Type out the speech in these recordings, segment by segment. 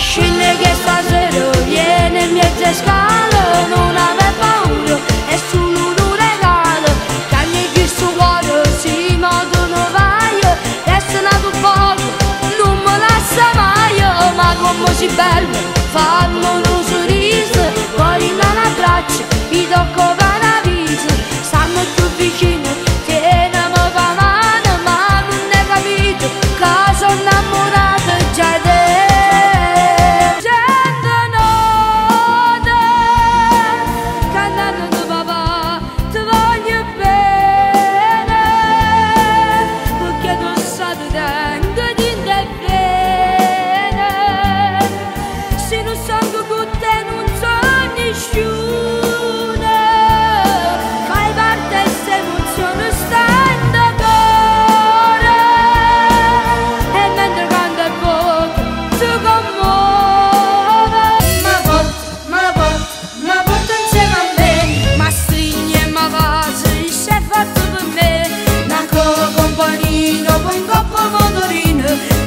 Scende che stasera viene in mezzo a scala, non ave paura, è solo un regalo. Cagli che sto cuore si modono vai, resta nato poco, non me lascia mai. Ma come si bello, fanno un sorriso, poi in una braccia, mi tocco una vita, stanno più vicino, tienami per mano, ma non ne capito, che sono innamorata già di te.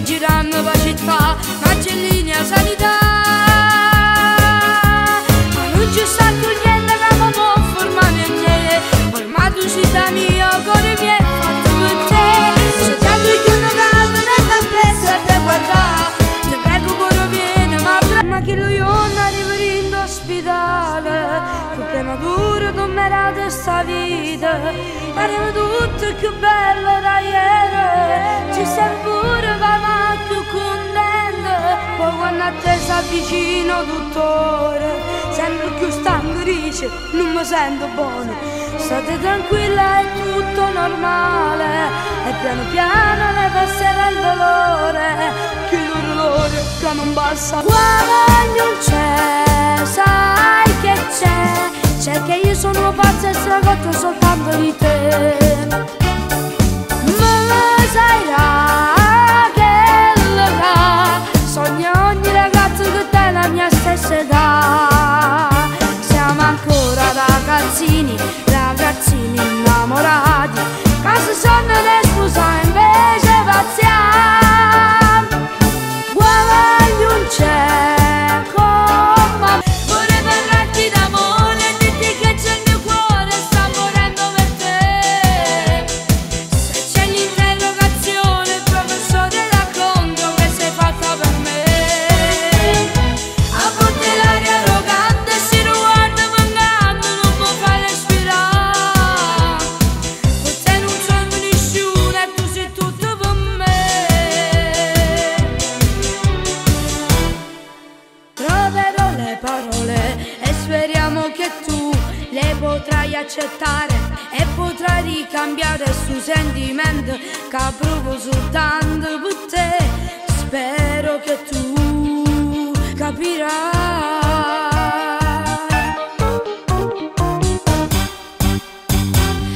Girando per città, Marcellini a sanità. Ma non ci sta niente che mi può formare in te, poi ma tu sei da mio cuore mi è fatto per te. Se tanto io non caldo nella presa te guardare, ti prego cuore vieni, ma che lui non arriva in ospedale, più prematuro non mi era di sta vita, parliamo tutto più bello da ieri, ci siamo pure va più contenta, poi quando a te si avvicina dottore, sempre più stanco dice, non mi sento buono, state tranquilla è tutto normale, e piano piano le passerà il dolore, che l'orrore che non basta. Quando non c'è, sai che c'è che io sono pazza e stragotto soltanto di te. Ma sai sogno ogni ragazzo che te la mia stessa età. Siamo ancora ragazzini innamorati, casa sono le scusa invece pazziamo. Guarda non c'è come vorrei parlarti d'amore e dirti che c'è il mio cuore sta morendo per te. Se c'è l'interrogazione il professore racconta che sei fatta per me. A volte l'aria arrogante si guarda mancando, non può fare respirare. Con te non sono nessuno e tu sei tutto per me. Troverò le parole e speriamo che tu le potrai accettare e potrai ricambiare su sentimento che provo soltanto per te. Spero che tu capirai.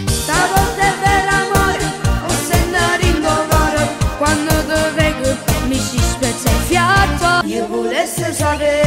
Stavolta è per amore, o se ne rinnovare, quando ti vedo mi si spezza il fiato. Io volessi sapere